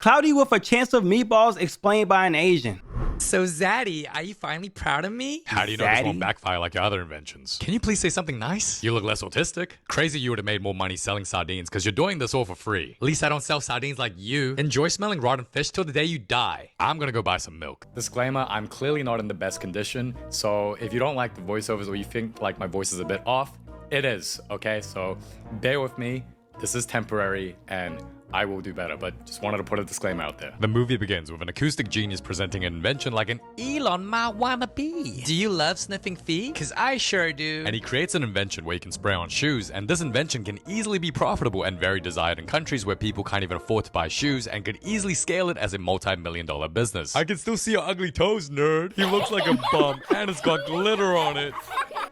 Cloudy with a chance of meatballs explained by an Asian. So Zaddy, are you finally proud of me? How do you know this won't backfire like your other inventions? Can you please say something nice? You look less autistic. Crazy you would have made more money selling sardines because you're doing this all for free. At least I don't sell sardines like you. Enjoy smelling rotten fish till the day you die. I'm gonna go buy some milk. Disclaimer, I'm clearly not in the best condition, so if you don't like the voiceovers or you think like my voice is a bit off, it is, okay? So bear with me. This is temporary and I will do better, but just wanted to put a disclaimer out there. The movie begins with an acoustic genius presenting an invention like an Elon might wanna be. Do you love sniffing feet? Cause I sure do. and he creates an invention where you can spray on shoes, and this invention can easily be profitable and very desired in countries where people can't even afford to buy shoes and could easily scale it as a multi-million-dollar business. I can still see your ugly toes, nerd. He looks like a bum and it's got glitter on it.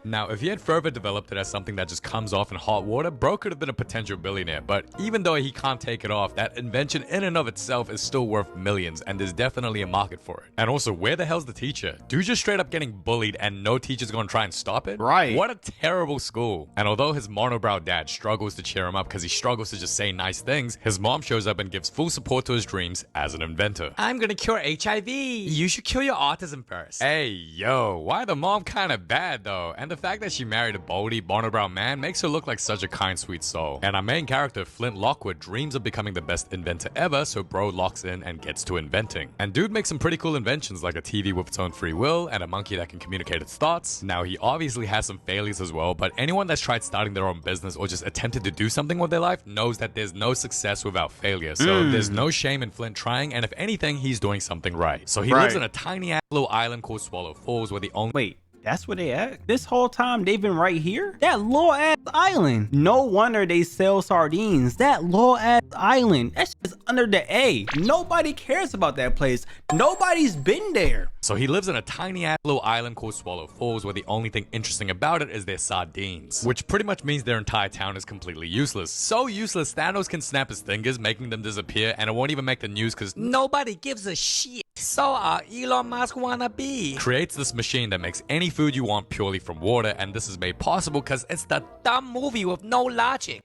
Now, if he had further developed it as something that just comes off in hot water, bro could have been a potential billionaire, but even though he can't take it off, that invention in and of itself is still worth millions, and there's definitely a market for it. And also, where the hell's the teacher? Dude just straight up getting bullied and no teacher's gonna try and stop it? Right. What a terrible school. And although his monobrow dad struggles to cheer him up because he struggles to just say nice things, his mom shows up and gives full support to his dreams as an inventor. I'm gonna cure HIV. You should cure your autism first. Hey, yo, why the mom kinda bad though? And the fact that she married a baldy, monobrow man makes her look like such a kind, sweet soul. And our main character, Flint Lockwood, dreams of becoming the best inventor ever, so bro locks in and gets to inventing. And dude makes some pretty cool inventions like a TV with its own free will and a monkey that can communicate its thoughts. Now, he obviously has some failures as well, but anyone that's tried starting their own business or just attempted to do something with their life knows that there's no success without failure. So there's no shame in Flint trying, and if anything, he's doing something right. So he lives in a tiny ass little island called Swallow Falls where the only— Wait, that's where they at? This whole time they've been right here? That little ass island. No wonder they sell sardines. That little ass island. That's just under the A. Nobody cares about that place. Nobody's been there. So he lives in a tiny ass little island called Swallow Falls where the only thing interesting about it is their sardines, which pretty much means their entire town is completely useless. So useless, Thanos can snap his fingers, making them disappear, and it won't even make the news because nobody gives a shit. So Elon Musk wanna be. Creates this machine that makes any food you want purely from water, and this is made possible because It's the dumb movie with no logic.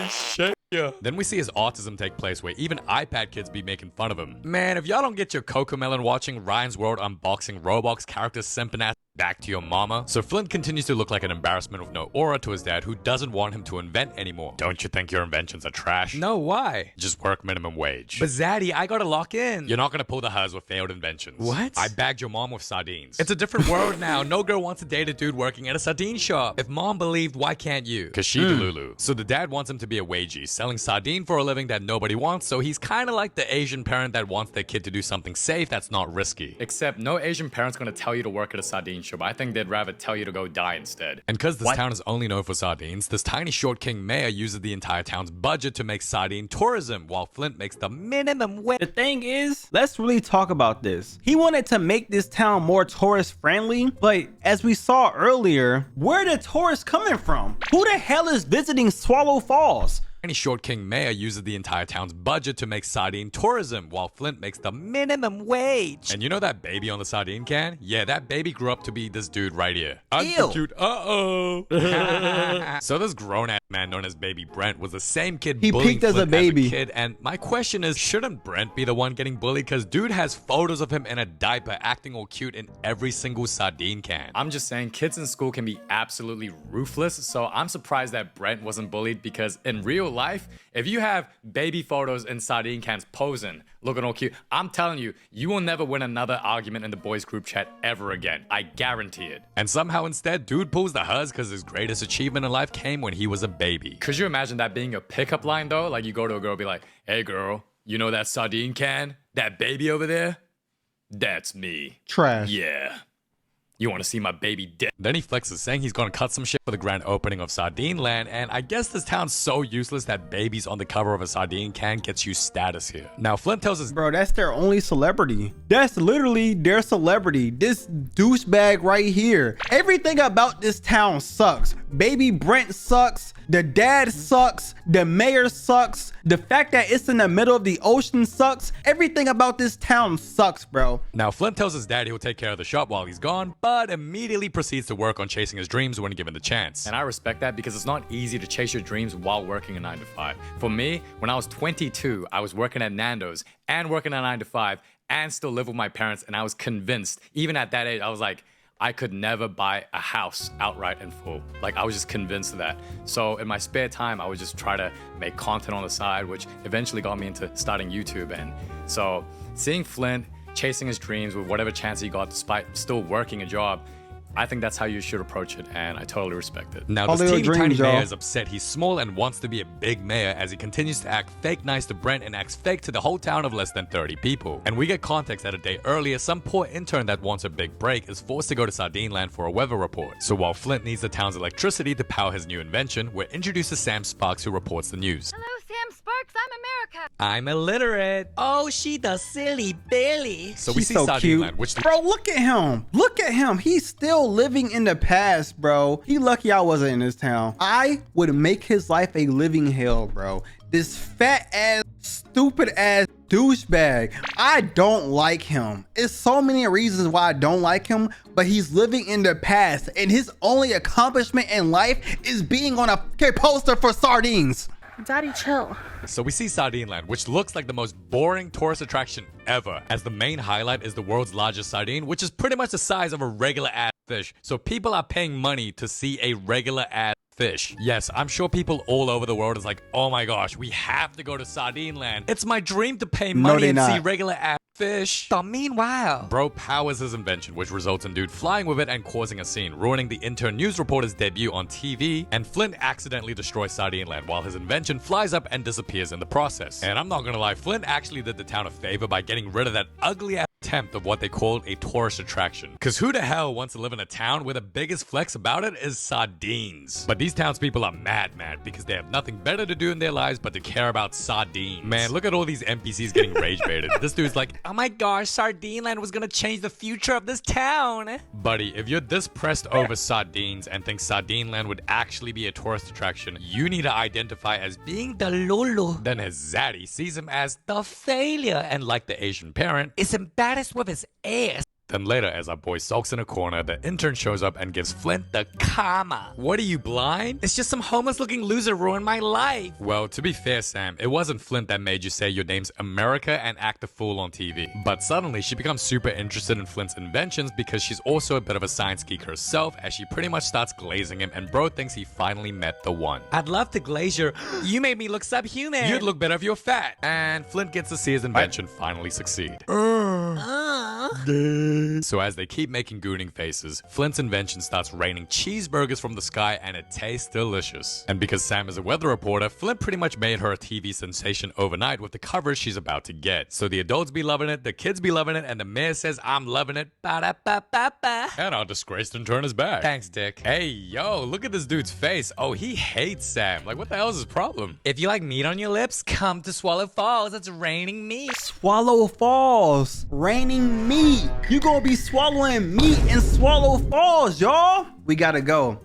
shit. Yeah. Then we see his autism take place where even iPad kids be making fun of him. Man, if y'all don't get your Cocomelon watching Ryan's World unboxing Roblox characters simping ass back to your mama. So Flint continues to look like an embarrassment with no aura to his dad, who doesn't want him to invent anymore. Don't you think your inventions are trash? No, why? Just work minimum wage. But Zaddy, I gotta lock in. You're not gonna pull the hers with failed inventions. What? I bagged your mom with sardines. It's a different world now. No girl wants to date a dude working at a sardine shop. If mom believed, why can't you? Cause she Delulu. So the dad wants him to be a wagey, selling sardine for a living that nobody wants, so he's kinda like the Asian parent that wants their kid to do something safe that's not risky. Except no Asian parent's gonna tell you to work at a sardine shop. I think they'd rather tell you to go die instead. And cause this town is only known for sardines, this tiny short king mayor uses the entire town's budget to make sardine tourism, while Flint makes the minimum wage. The thing is, let's really talk about this. He wanted to make this town more tourist friendly, but as we saw earlier, where are the tourists coming from? Who the hell is visiting Swallow Falls? Tiny short king mayor uses the entire town's budget to make sardine tourism, while Flint makes the minimum wage. And you know that baby on the sardine can? Yeah, that baby grew up to be this dude right here. I'm so cute. Uh-oh. So this grown-ass man known as Baby Brent was the same kid He bullying peaked as Flint a baby. kid. And my question is, shouldn't Brent be the one getting bullied? Because dude has photos of him in a diaper acting all cute in every single sardine can. I'm just saying, kids in school can be absolutely ruthless, so I'm surprised that Brent wasn't bullied, because in real life, if you have baby photos in sardine cans posing, looking all cute, I'm telling you, you will never win another argument in the boys group chat ever again. I guarantee it. And somehow instead, dude pulls the hers because his greatest achievement in life came when he was a baby. Could you imagine that being a pickup line though? Like you go to a girl, be like, hey girl, you know that sardine can? That baby over there? That's me. Trash. Yeah. You want to see my baby dick? Then he flexes, saying he's gonna cut some shit for the grand opening of Sardine Land, and I guess this town's so useless that babies on the cover of a sardine can gets you status here. Now, Flint tells us, Bro, that's their only celebrity. That's literally their celebrity. This douchebag right here. Everything about this town sucks. Baby Brent sucks. The dad sucks. The mayor sucks. The fact that it's in the middle of the ocean sucks. Everything about this town sucks, bro. now Flint tells his dad he'll take care of the shop while he's gone, but but immediately proceeds to work on chasing his dreams when given the chance. And I respect that because it's not easy to chase your dreams while working a 9 to 5. For me, when I was 22, I was working at Nando's and working a 9 to 5 and still live with my parents. And I was convinced, even at that age, I was like, I could never buy a house outright in full. Like, I was just convinced of that. So in my spare time, I would just try to make content on the side, which eventually got me into starting YouTube. And so seeing Flint chasing his dreams with whatever chance he got despite still working a job, I think that's how you should approach it, and I totally respect it. Now, this teeny tiny mayor is upset he's small and wants to be a big mayor as he continues to act fake nice to Brent and acts fake to the whole town of less than 30 people. And we get context that a day earlier, some poor intern that wants a big break is forced to go to Sardine Land for a weather report. So while Flint needs the town's electricity to power his new invention, we're introduced to Sam Sparks, who reports the news. Hello, Sam Sparks. I'm America. I'm illiterate. Oh, she the silly Billy. So we see Sardine cute. Land, which... Bro, look at him. Look at him. He's still living in the past, bro. He lucky I wasn't in this town. I would make his life a living hell, bro. This fat ass, stupid ass douchebag. I don't like him. It's so many reasons why I don't like him, but he's living in the past and his only accomplishment in life is being on a poster for sardines. Daddy, chill. So we see Sardine Land, which looks like the most boring tourist attraction ever, as the main highlight is the world's largest sardine, which is pretty much the size of a regular ass fish. So people are paying money to see a regular ass fish. Yes, I'm sure people all over the world is like, oh my gosh, we have to go to Sardine Land. It's my dream to pay money and see regular ass fish. But meanwhile, bro powers his invention, which results in dude flying with it and causing a scene, ruining the intern news reporter's debut on TV, and Flint accidentally destroys Sardine Land while his invention flies up and disappears in the process. And I'm not gonna lie, Flint actually did the town a favor by getting rid of that ugly ass attempt of what they called a tourist attraction. Cause who the hell wants to live in a town where the biggest flex about it is sardines? But these townspeople are mad because they have nothing better to do in their lives but to care about sardines. Man, look at all these NPCs getting rage baited. This dude's like, oh my gosh, Sardine Land was gonna change the future of this town. Buddy, if you're this pressed over sardines and think Sardine Land would actually be a tourist attraction, you need to identify as being the Lulu. Then his zaddy sees him as the failure and, like the Asian parent, is embarrassed with his ass. Then later, as our boy sulks in a corner, the intern shows up and gives Flint the karma. What are you, blind? It's just some homeless looking loser ruined my life. Well, to be fair, Sam, it wasn't Flint that made you say your name's America and act a fool on TV. But suddenly, she becomes super interested in Flint's inventions because she's also a bit of a science geek herself, as she pretty much starts glazing him, and bro thinks he finally met the one. I'd love to glaze your... You made me look subhuman. You'd look better if you're fat. And Flint gets to see his invention finally succeed. So as they keep making gooning faces, Flint's invention starts raining cheeseburgers from the sky, and it tastes delicious. And because Sam is a weather reporter, Flint pretty much made her a TV sensation overnight with the coverage she's about to get. So the adults be loving it, the kids be loving it, and the mayor says, I'm loving it. Ba-da-ba-ba-ba. And our disgraced intern is back. Thanks, Dick. Hey, yo, look at this dude's face. Oh, he hates Sam. Like, what the hell is his problem? If you like meat on your lips, come to Swallow Falls. It's raining meat. Swallow Falls. Raining meat. You gonna be swallowing meat in Swallow Falls, y'all. We gotta go.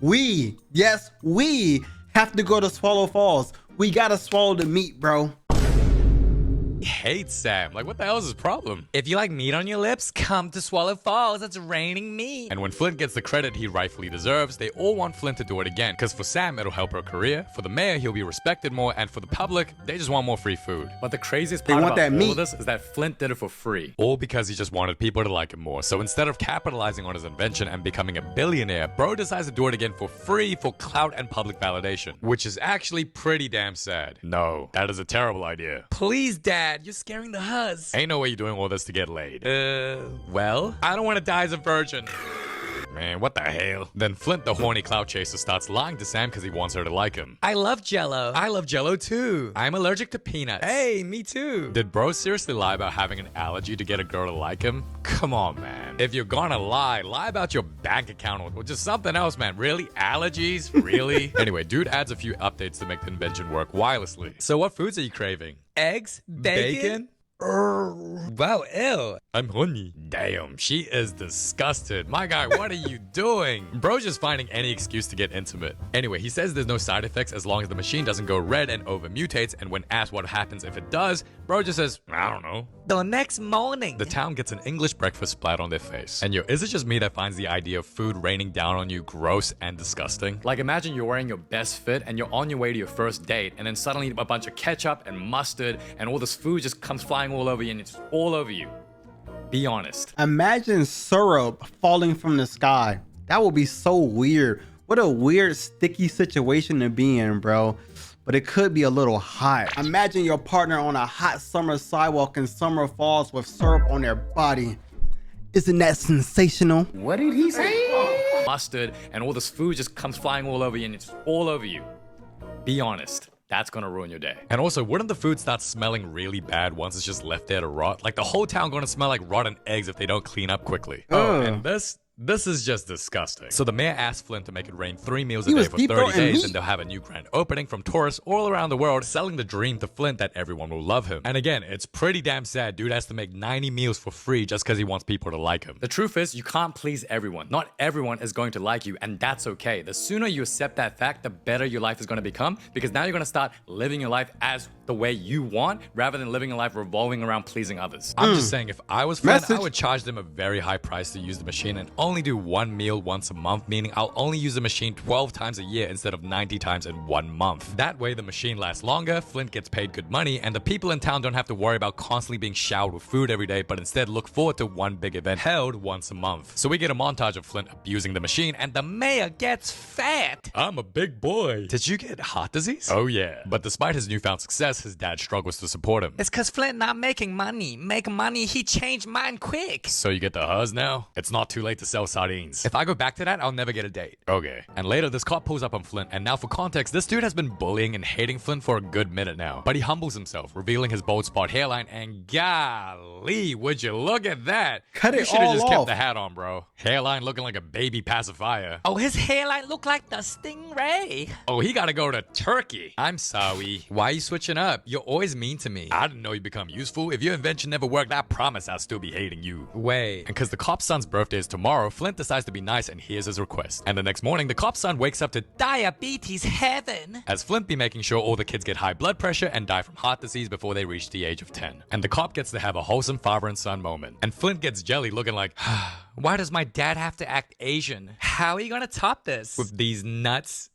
Yes, we have to go to Swallow Falls. We gotta swallow the meat, bro. He hates Sam. Like, what the hell is his problem? If you like meat on your lips, come to Swallow Falls. It's raining meat. And when Flint gets the credit he rightfully deserves, they all want Flint to do it again. Because for Sam, it'll help her career. For the mayor, he'll be respected more. And for the public, they just want more free food. But the craziest part about all of this is that Flint did it for free. All because he just wanted people to like him more. So instead of capitalizing on his invention and becoming a billionaire, bro decides to do it again for free for clout and public validation. Which is actually pretty damn sad. No, that is a terrible idea. Please, Dad. You're scaring the huzz. Ain't no way you're doing all this to get laid. Well, I don't want to die as a virgin. Man, what the hell? Then Flint, the horny clout chaser, starts lying to Sam because he wants her to like him. I love Jell-O. I love Jell-O too. I'm allergic to peanuts. Hey, me too. Did bro seriously lie about having an allergy to get a girl to like him? Come on, man. If you're gonna lie about your bank account or just something else, man. Really? Allergies? Really? Anyway, dude adds a few updates to make the invention work wirelessly. So what foods are you craving? Eggs? Bacon? Wow, ew. I'm horny. Damn, she is disgusted. My guy, what are you doing? Bro's just finding any excuse to get intimate. Anyway, he says there's no side effects as long as the machine doesn't go red and over mutates, and when asked what happens if it does, Bro just says, I don't know. The next morning. The town gets an English breakfast splat on their face. And yo, is it just me that finds the idea of food raining down on you gross and disgusting? Like imagine you're wearing your best fit and you're on your way to your first date and then suddenly a bunch of ketchup and mustard and all this food just comes flying all over you and it's all over you. Be honest. Imagine syrup falling from the sky. That would be so weird. What a weird sticky situation to be in, bro. But it could be a little hot. Imagine your partner on a hot summer sidewalk in summer falls with syrup on their body. Isn't that sensational? What did he say? Mustard and all this food just comes flying all over you and it's all over you. Be honest. That's gonna ruin your day. And also, wouldn't the food start smelling really bad once it's just left there to rot? Like the whole town gonna smell like rotten eggs if they don't clean up quickly. Oh, and this is just disgusting. So the mayor asked Flint to make it rain 3 meals a day for 30 days and they'll have a new grand opening from tourists all around the world selling the dream to Flint that everyone will love him. And again, it's pretty damn sad. Dude has to make 90 meals for free just because he wants people to like him. The truth is, you can't please everyone. Not everyone is going to like you, and that's okay. The sooner you accept that fact, the better your life is going to become, because now you're going to start living your life as the way you want rather than living a life revolving around pleasing others. I'm just saying, if I was Flint, I would charge them a very high price to use the machine and only do 1 meal once a month, meaning I'll only use the machine 12 times a year instead of 90 times in 1 month. That way the machine lasts longer, Flint gets paid good money, and the people in town don't have to worry about constantly being showered with food every day, but instead look forward to one big event held once a month. So we get a montage of Flint abusing the machine, and the mayor gets fat. I'm a big boy. Did you get heart disease? Oh yeah. But despite his newfound success, his dad struggles to support him. It's cause Flint not making money. Make money, he changed mine quick. So you get the huzz now? It's not too late to sell sardines. If I go back to that, I'll never get a date. Okay. And later, this cop pulls up on Flint, and now for context, this dude has been bullying and hating Flint for a good minute now. But he humbles himself, revealing his bald spot hairline, and golly, would you look at that? Cut it all off. You should have just kept the hat on, bro. Hairline looking like a baby pacifier. Oh, his hairline look like the stingray. Oh, he gotta go to Turkey. I'm sorry. Why are you switching up? You're always mean to me. I didn't know you become useful. If your invention never worked, I promise I'll still be hating you. Wait. And because the cop's son's birthday is tomorrow, Flint decides to be nice and hears his request. And the next morning, the cop's son wakes up to diabetes heaven, as Flint be making sure all the kids get high blood pressure and die from heart disease before they reach the age of 10. And the cop gets to have a wholesome father and son moment. And Flint gets jelly looking like, why does my dad have to act Asian? How are you gonna top this? with these nuts?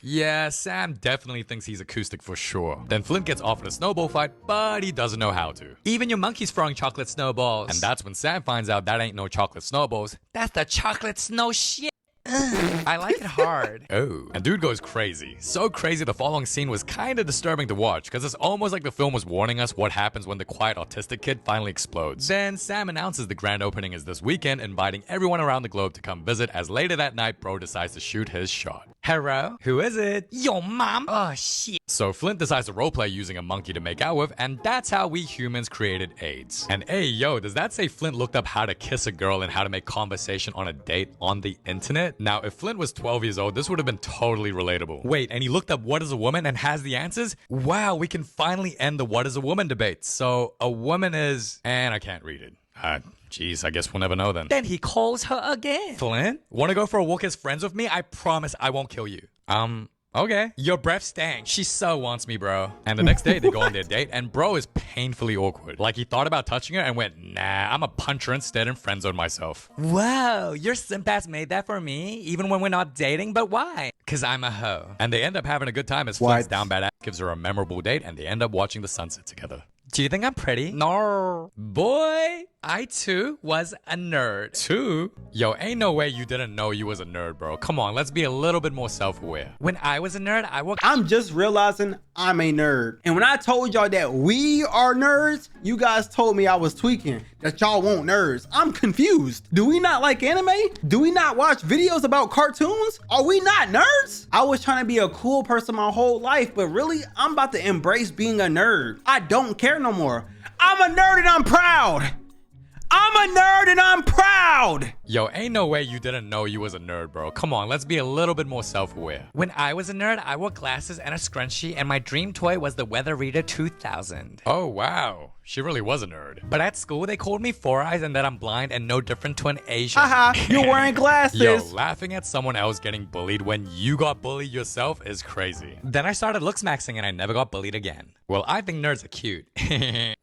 Yeah, Sam definitely thinks he's acoustic for sure. Then Flint gets offered a snowball fight, but he doesn't know how to. Even your monkey's throwing chocolate snowballs. And that's when Sam finds out that ain't no chocolate snowballs. That's the chocolate snow shit. I like it hard. Oh. And dude goes crazy. So crazy the following scene was kind of disturbing to watch, because it's almost like the film was warning us what happens when the quiet autistic kid finally explodes. Then Sam announces the grand opening is this weekend, inviting everyone around the globe to come visit, as later that night, Bro decides to shoot his shot. Hello? Who is it? Yo, mom. Oh, shit. So Flint decides to roleplay using a monkey to make out with, and that's how we humans created AIDS. And hey, yo, does that say Flint looked up how to kiss a girl and how to make conversation on a date on the internet? Now, if Flint was 12 years old, this would have been totally relatable. Wait, and he looked up what is a woman and has the answers? Wow, we can finally end the what is a woman debate. So a woman is, and I can't read it. Jeez, I guess we'll never know then. Then he calls her again. Flint, wanna go for a walk as friends with me? I promise I won't kill you. Okay. Your breath stank. She so wants me, bro. And the next day, they go on their date, and Bro is painfully awkward. Like, he thought about touching her and went, nah, I'm a punch her instead and friendzone myself. Whoa, your simp ass made that for me, even when we're not dating, but why? Cause I'm a hoe. And they end up having a good time as Flint's down bad ass gives her a memorable date, and they end up watching the sunset together. Do you think I'm pretty? No. Boy, I too was a nerd. Too? Yo, ain't no way you didn't know you was a nerd, bro. Come on, let's be a little bit more self-aware. When I was a nerd, I'm just realizing I'm a nerd. And when I told y'all that we are nerds, you guys told me I was tweaking, that y'all want nerds. I'm confused. Do we not like anime? Do we not watch videos about cartoons? Are we not nerds? I was trying to be a cool person my whole life, but really, I'm about to embrace being a nerd. I don't care no more. I'm a nerd and I'm proud. I'm a nerd and I'm proud. Yo, ain't no way you didn't know you was a nerd, bro. Come on, let's be a little bit more self-aware. When I was a nerd, I wore glasses and a scrunchie, and my dream toy was the Weather Reader 2000. Oh, wow. She really was a nerd. But at school, they called me Four Eyes and that I'm blind and no different to an Asian. Haha, you're wearing glasses. Yo, laughing at someone else getting bullied when you got bullied yourself is crazy. Then I started looks maxing and I never got bullied again. Well, I think nerds are cute.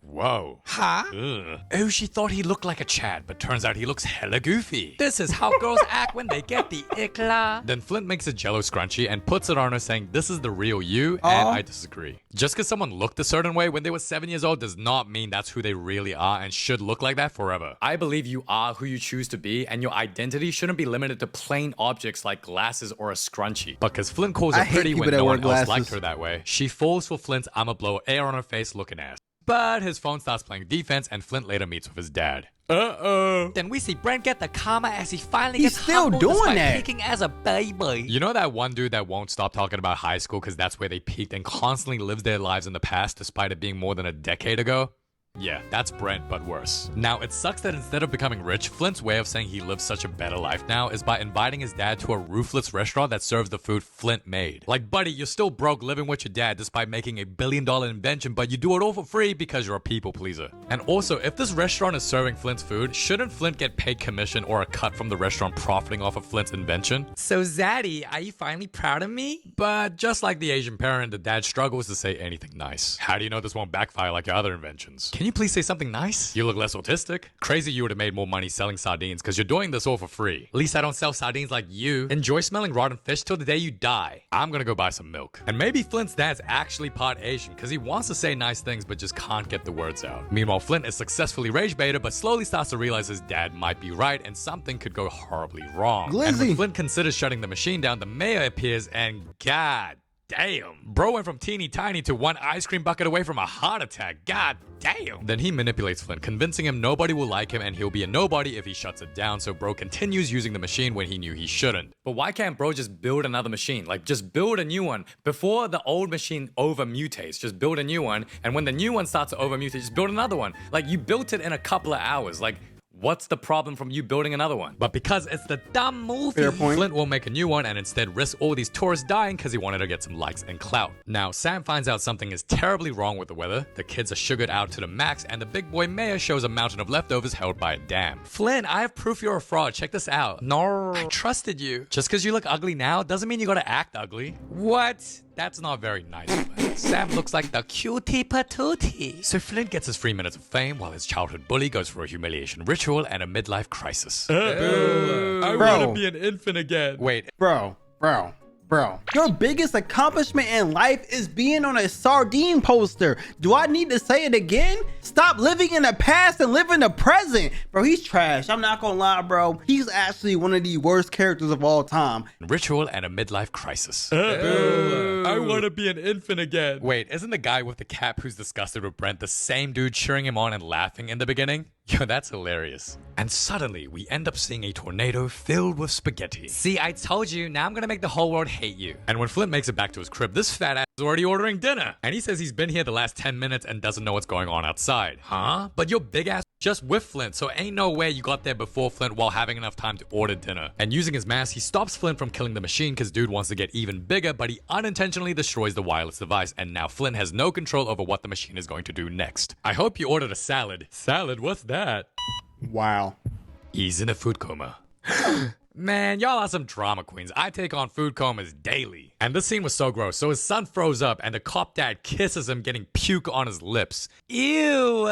Whoa. Huh? Ugh. Oh, she thought he looked like a Chad, but turns out he looks hella goofy. This is how girls act when they get the ikla. Then Flint makes a jello scrunchie and puts it on her saying, this is the real you, and I disagree. Just because someone looked a certain way when they were 7 years old does not mean that's who they really are and should look like that forever. I believe you are who you choose to be, and your identity shouldn't be limited to plain objects like glasses or a scrunchie. Because Flint calls her I hate pretty people when that no wear one else liked glasses. her that way, she falls for Flint's I'ma blow air on her face looking ass. But his phone starts playing defense and Flint later meets with his dad. Then we see Brent get the karma as he finally He's gets still humbled doing despite that. peaking as a baby. You know that one dude that won't stop talking about high school because that's where they peaked and constantly lives their lives in the past despite it being more than a decade ago? Yeah, that's Brent, but worse. Now, it sucks that instead of becoming rich, Flint's way of saying he lives such a better life now is by inviting his dad to a ruthless restaurant that serves the food Flint made. Like, buddy, you're still broke living with your dad despite making $1 billion invention, but you do it all for free because you're a people pleaser. And also, if this restaurant is serving Flint's food, shouldn't Flint get paid commission or a cut from the restaurant profiting off of Flint's invention? So Zaddy, are you finally proud of me? But just like the Asian parent, the dad struggles to say anything nice. How do you know this won't backfire like your other inventions? Can you please say something nice? You look less autistic. Crazy you would have made more money selling sardines because you're doing this all for free. At least I don't sell sardines like you. Enjoy smelling rotten fish till the day you die. I'm gonna go buy some milk. And maybe Flint's dad's actually part Asian because he wants to say nice things but just can't get the words out. Meanwhile, Flint is successfully rage beta but slowly starts to realize his dad might be right and something could go horribly wrong. And when Glizzy. Flint considers shutting the machine down, the mayor appears and God damn. Bro went from teeny tiny to one ice cream bucket away from a heart attack. God damn. Then he manipulates Flint, convincing him nobody will like him and he'll be a nobody if he shuts it down, so bro continues using the machine when he knew he shouldn't. But why can't bro just build another machine? Like, just build a new one. Before the old machine over mutates, just build a new one. And when the new one starts to over mutate, just build another one. Like, you built it in a couple of hours. Like, what's the problem from you building another one? But because it's the dumb movie, Fair point. Flint will make a new one and instead risk all these tourists dying because he wanted to get some likes and clout. Now, Sam finds out something is terribly wrong with the weather. The kids are sugared out to the max and the big boy mayor shows a mountain of leftovers held by a dam. Flint, I have proof you're a fraud. Check this out. No. I trusted you. Just because you look ugly now doesn't mean you gotta act ugly. What? That's not very nice, Flint. Sam looks like the cutie patootie. So Flint gets his 3 minutes of fame while his childhood bully goes for a humiliation ritual and a midlife crisis. I wanna be an infant again. Wait, Bro. Your biggest accomplishment in life is being on a sardine poster. Do I need to say it again? Stop living in the past and live in the present. Bro, he's trash. I'm not gonna lie, bro. He's actually one of the worst characters of all time. ritual and a midlife crisis. I want to be an infant again. Wait, isn't the guy with the cap who's disgusted with Brent the same dude cheering him on and laughing in the beginning? Yo, that's hilarious. And suddenly, we end up seeing a tornado filled with spaghetti. See, I told you. Now I'm gonna make the whole world hate you. And when Flint makes it back to his crib, this fat ass is already ordering dinner. And he says he's been here the last 10 minutes and doesn't know what's going on outside. Huh? But your big ass just with Flint, so ain't no way you got there before Flint while having enough time to order dinner. And using his mask, he stops Flint from killing the machine because dude wants to get even bigger, but he unintentionally destroys the wireless device, and now Flint has no control over what the machine is going to do next. I hope you ordered a salad. Salad? What's that? Wow. He's in a food coma. Man, y'all are some drama queens. I take on food comas daily. And this scene was so gross. So his son froze up and the cop dad kisses him, getting puke on his lips. Ew.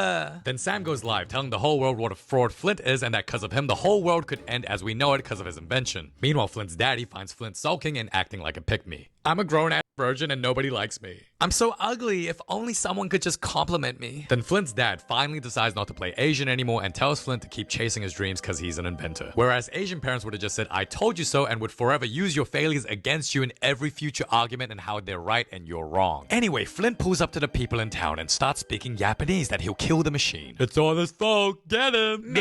Then Sam goes live, telling the whole world what a fraud Flint is and that because of him, the whole world could end as we know it because of his invention. Meanwhile, Flint's daddy finds Flint sulking and acting like a pick-me. I'm a grown-ass virgin and nobody likes me. I'm so ugly. If only someone could just compliment me. Then Flint's dad finally decides not to play Asian anymore and tells Flint to keep chasing his dreams because he's an inventor. Whereas Asian parents would have just said, I told you so, and would forever use your failures against you in every future argument and how they're right and you're wrong. Anyway, Flint pulls up to the people in town and starts speaking Japanese that he'll kill the machine. It's all his fault. Get him.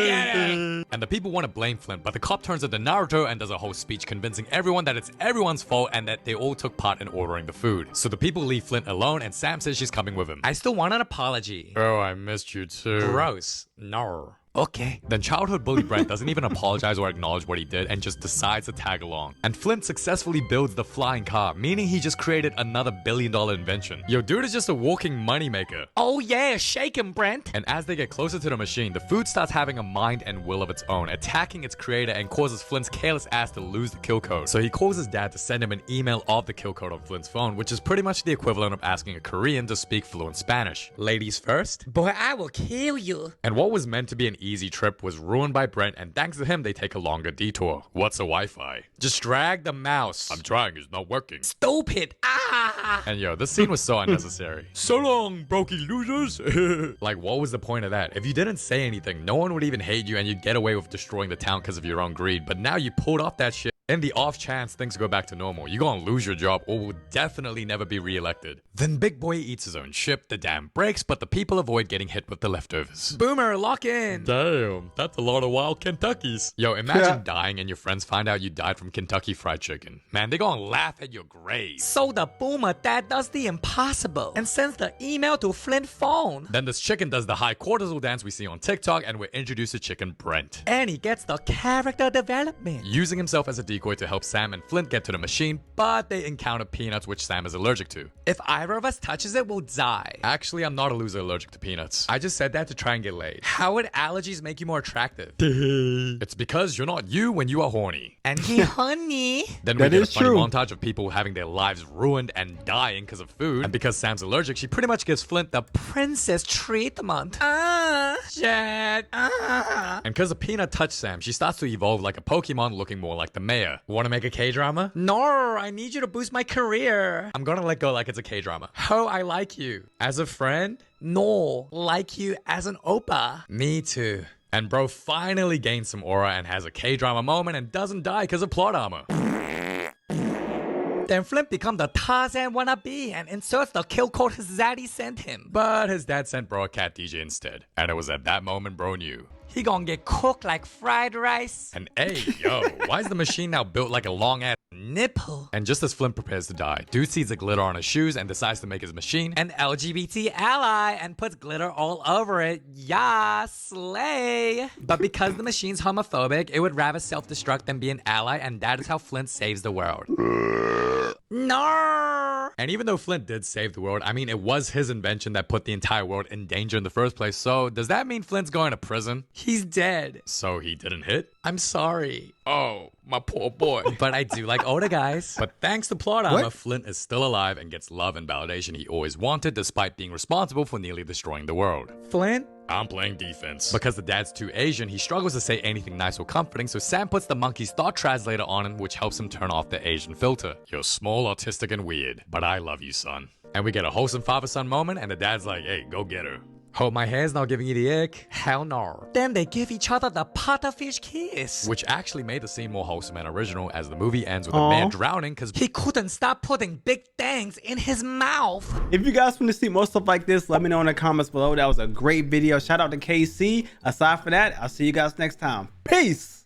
And the people want to blame Flint, but the cop turns into Naruto and does a whole speech convincing everyone that it's everyone's fault and that they all took part in ordering the food. So the people leave Flint alone and Sam says she's coming with him. I still want an apology. Oh, I missed you too. Gross. No. Okay. Then childhood bully Brent doesn't even apologize or acknowledge what he did and just decides to tag along. And Flint successfully builds the flying car, meaning he just created another billion-dollar invention. Yo, dude is just a walking moneymaker. Oh yeah, shake him, Brent. And as they get closer to the machine, the food starts having a mind and will of its own, attacking its creator and causes Flint's careless ass to lose the kill code. So he calls his dad to send him an email of the kill code on Flint's phone, which is pretty much the equivalent of asking a Korean to speak fluent Spanish. Ladies first? Boy, I will kill you. And what was meant to be an easy trip was ruined by Brent, and thanks to him, they take a longer detour. What's a Wi-Fi? Just drag the mouse. I'm trying, it's not working. Stupid. Ah. And yo, this scene was so unnecessary. So long, brokey losers. Like, what was the point of that? If you didn't say anything, no one would even hate you and you'd get away with destroying the town because of your own greed. But now you pulled off that shit. In the off chance things go back to normal, you're gonna lose your job or will definitely never be re-elected. Then Big Boy eats his own ship, the dam breaks, but the people avoid getting hit with the leftovers. Boomer, lock in. Damn, that's a lot of wild Kentuckys. Yo, imagine dying and your friends find out you died from Kentucky Fried Chicken. Man, they gonna laugh at your grave. So the boomer dad does the impossible and sends the email to Flint phone. Then this chicken does the high cortisol dance we see on TikTok, and we're introduced to Chicken Brent. And he gets the character development. Using himself as a decoy to help Sam and Flint get to the machine, but they encounter peanuts, which Sam is allergic to. If either of us touches it, we'll die. Actually, I'm not a loser allergic to peanuts. I just said that to try and get laid. How would allergies make you more attractive? It's because you're not you when you are horny. And he honey. Then we That get a is funny true. montage of people having their lives ruined and dying because of food. And because Sam's allergic, she pretty much gives Flint the Princess treatment. Shit. And because the peanut touched Sam, she starts to evolve like a Pokemon looking more like the mayor. Wanna make a K-drama? No, I need you to boost my career. I'm gonna let go like it's a K-drama. Ho, I like you. As a friend? No, like you as an oppa. Me too. And bro finally gains some aura and has a K-drama moment and doesn't die because of plot armor. Then Flint becomes the Tarzan wannabe and inserts the kill code his zaddy sent him. But his dad sent bro a cat DJ instead. And it was at that moment bro knew. He gonna get cooked like fried rice. And hey, yo, why is the machine now built like a long-ass Nipple. And just as Flint prepares to die, dude sees the glitter on his shoes and decides to make his machine An LGBT ally and puts glitter all over it. Yeah, slay. But because the machine's homophobic, it would rather self-destruct than be an ally, and that is how Flint saves the world. No. And even though Flint did save the world, I mean, it was his invention that put the entire world in danger in the first place. So does that mean Flint's going to prison? He's dead. So he didn't hit? I'm sorry. Oh, my poor boy. But I do like older guys. But thanks to plot armor, What? Flint is still alive and gets love and validation he always wanted despite being responsible for nearly destroying the world. Flint? I'm playing defense. Because the dad's too Asian, he struggles to say anything nice or comforting, so Sam puts the monkey's thought translator on him, which helps him turn off the Asian filter. You're small, autistic, and weird, but I love you, son. And we get a wholesome father-son moment, and the dad's like, hey, go get her. Hope my hair's not giving you the ick. Hell no. Then they give each other the pufferfish kiss. Which actually made the scene more wholesome and original, as the movie ends with a Aw. man drowning because He couldn't stop putting big things in his mouth. If you guys want to see more stuff like this, let me know in the comments below. That was a great video. Shout out to KC. Aside from that, I'll see you guys next time. Peace.